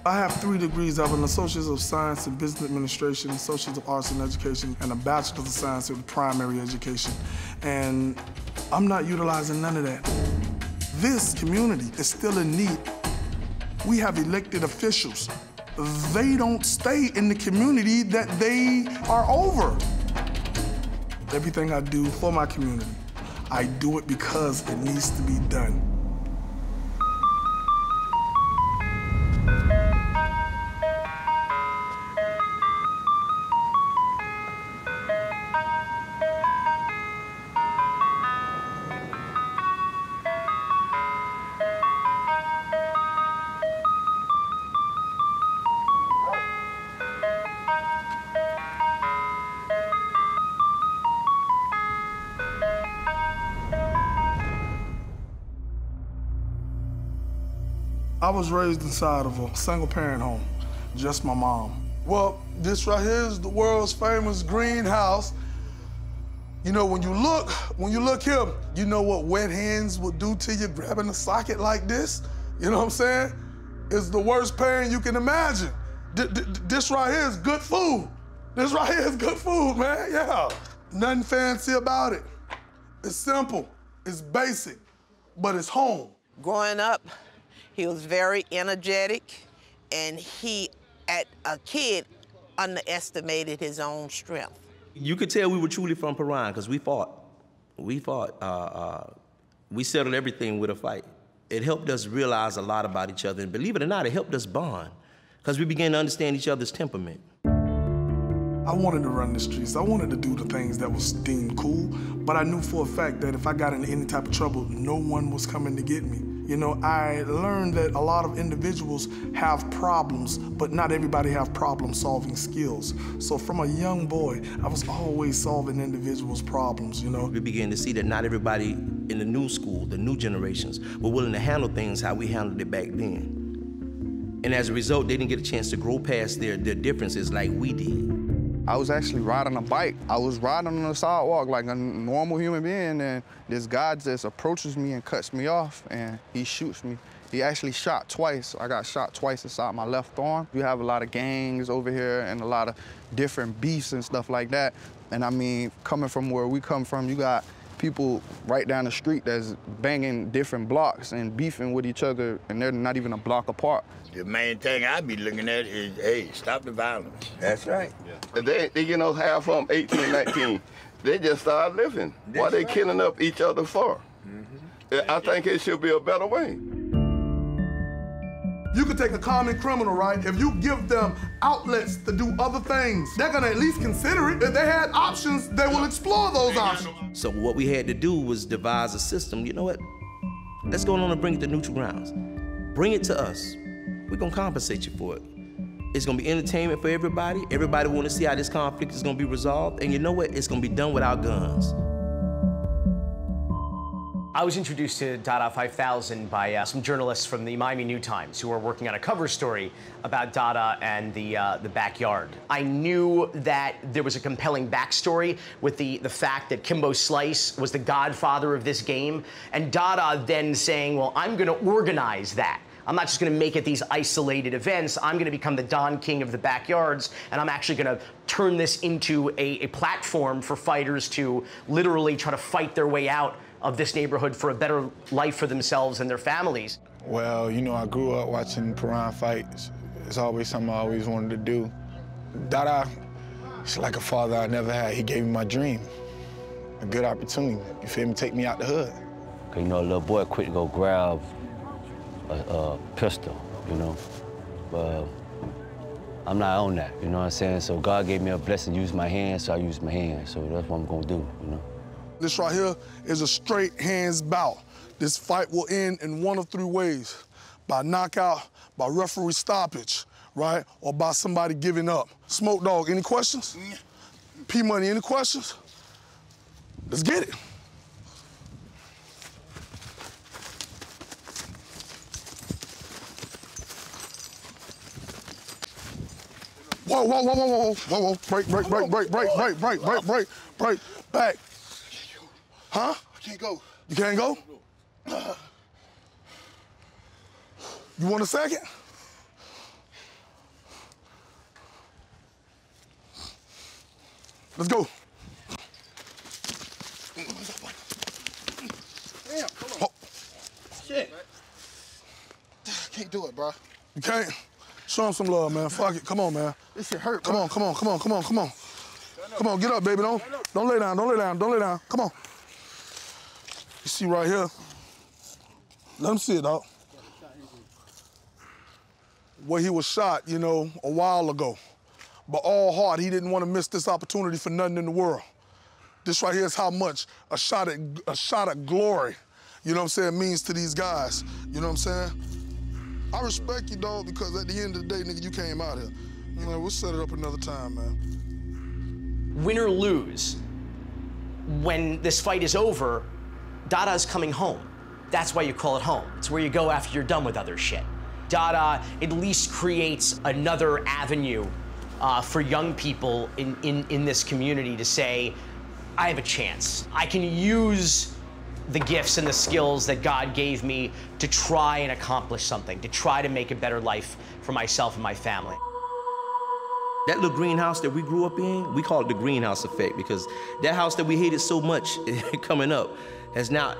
I have 3 degrees. I have an Associate of Science in Business Administration, Associate of Arts in Education, and a Bachelor of Science in Primary Education. And I'm not utilizing none of that. This community is still in need. We have elected officials. They don't stay in the community that they are over. Everything I do for my community, I do it because it needs to be done. I was raised inside of a single-parent home, just my mom. Well, this right here is the world's famous greenhouse. You know, when you look here, you know what wet hands will do to you grabbing a socket like this? You know what I'm saying? It's the worst pain you can imagine. This right here is good food. This right here is good food, man, yeah. Nothing fancy about it. It's simple, it's basic, but it's home. Growing up, he was very energetic, and he, as a kid, underestimated his own strength. You could tell we were truly from Perrine, because we fought. We settled everything with a fight. It helped us realize a lot about each other, and believe it or not, it helped us bond, because we began to understand each other's temperament. I wanted to run the streets. I wanted to do the things that was deemed cool, but I knew for a fact that if I got into any type of trouble, no one was coming to get me. You know, I learned that a lot of individuals have problems, but not everybody have problem-solving skills. So from a young boy, I was always solving individuals' problems, you know. We began to see that not everybody in the new school, the new generations, were willing to handle things how we handled it back then. And as a result, they didn't get a chance to grow past their differences like we did. I was actually riding a bike. I was riding on the sidewalk like a normal human being, and this guy just approaches me and cuts me off, and he shoots me. He actually shot twice. I got shot twice inside my left arm. We have a lot of gangs over here and a lot of different beefs and stuff like that. And I mean, coming from where we come from, you got people right down the street that's banging different blocks and beefing with each other, and they're not even a block apart. The main thing I be looking at is, hey, stop the violence. That's right. Yeah. They you know, half of them 18, 19, they just start living. What are they killing up each other for? I think it should be a better way. You could take a common criminal, right? If you give them outlets to do other things, they're gonna at least consider it. If they had options, they will explore those options. So what we had to do was devise a system. You know what? Let's go on and bring it to neutral grounds. Bring it to us. We're gonna compensate you for it. It's gonna be entertainment for everybody. Everybody wanna see how this conflict is gonna be resolved. And you know what? It's gonna be done without guns. I was introduced to Dada 5000 by some journalists from the Miami New Times who were working on a cover story about Dada and the backyard. I knew that there was a compelling backstory with the fact that Kimbo Slice was the godfather of this game, and Dada then saying, well, I'm gonna organize that. I'm not just gonna make it these isolated events, I'm gonna become the Don King of the backyards, and I'm actually gonna turn this into a platform for fighters to literally try to fight their way out of this neighborhood for a better life for themselves and their families. Well, you know, I grew up watching Perrine fights. It's always something I always wanted to do. Dada, it's like a father I never had. He gave me my dream, a good opportunity, you feel me, take me out the hood. You know, a little boy quick to go grab a pistol, you know, but I'm not on that, you know what I'm saying? So God gave me a blessing to use my hands, so I use my hands, so that's what I'm gonna do, you know. This right here is a straight hands bout. This fight will end in one of 3 ways: by knockout, by referee stoppage, right? Or by somebody giving up. Smoke Dog, any questions? P Money, any questions? Let's get it. Whoa, whoa, whoa, whoa, whoa, whoa, whoa. Break, break, break, break, break, break, break, break, break, break, back. Huh? I can't go. You can't go? You want a second? Let's go. Damn, come on. Shit. Can't do it, bro. You can't? Show him some love, man. Fuck it. Come on, man. This shit hurt, Come bro. on, come on, come on, come on, come on. Come on, get up, baby. Don't lay down, don't lay down, don't lay down. Come on. You see right here? Let him see it, dog. Where he was shot, you know, a while ago. But all heart, he didn't want to miss this opportunity for nothing in the world. This right here is how much a shot at glory, you know what I'm saying, means to these guys. You know what I'm saying? I respect you, dog, because at the end of the day, nigga, you came out here. You know, we'll set it up another time, man. Win or lose, when this fight is over, Dada's coming home. That's why you call it home. It's where you go after you're done with other shit. Dada at least creates another avenue for young people in this community to say, I have a chance. I can use the gifts and the skills that God gave me to try and accomplish something, to try to make a better life for myself and my family. That little greenhouse that we grew up in, we call it the greenhouse effect because that house that we hated so much coming up has now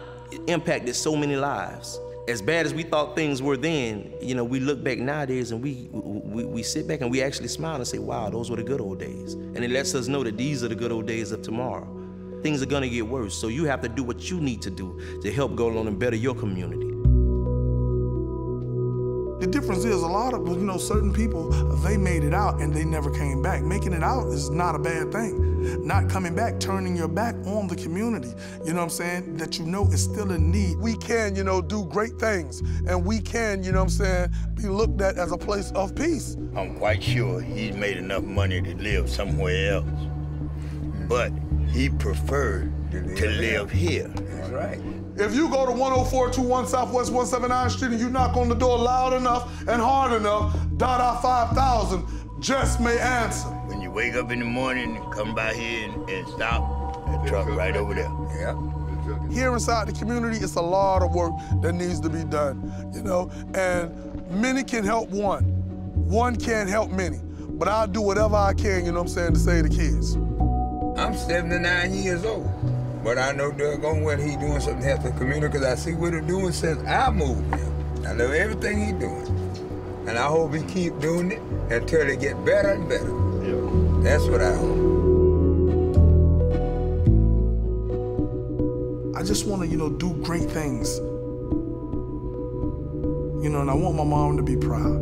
impacted so many lives. As bad as we thought things were then, you know, we look back nowadays and we sit back and we actually smile and say, wow, those were the good old days. And it lets us know that these are the good old days of tomorrow. Things are gonna get worse, so you have to do what you need to do to help go along and better your community. The difference is a lot of, you know, certain people, they made it out and they never came back. Making it out is not a bad thing. Not coming back, turning your back on the community, you know what I'm saying, that you know is still in need. We can, you know, do great things and we can, you know what I'm saying, be looked at as a place of peace. I'm quite sure he's made enough money to live somewhere else, but he preferred to live here. That's right. If you go to 10421 Southwest 179th Street and you knock on the door loud enough and hard enough, Dada 5000 just may answer. When you wake up in the morning and come by here and stop, that truck right over there. Yeah. Here inside the community, it's a lot of work that needs to be done, you know, and many can help one. One can't help many, but I'll do whatever I can, you know what I'm saying, to save the kids. I'm 79 years old, but I know doggone well he doing something to help the community because I see what he's doing since I moved here. I love everything he's doing. And I hope he keep doing it until it get better and better. Yeah. That's what I hope. I just want to, you know, do great things. You know, and I want my mom to be proud.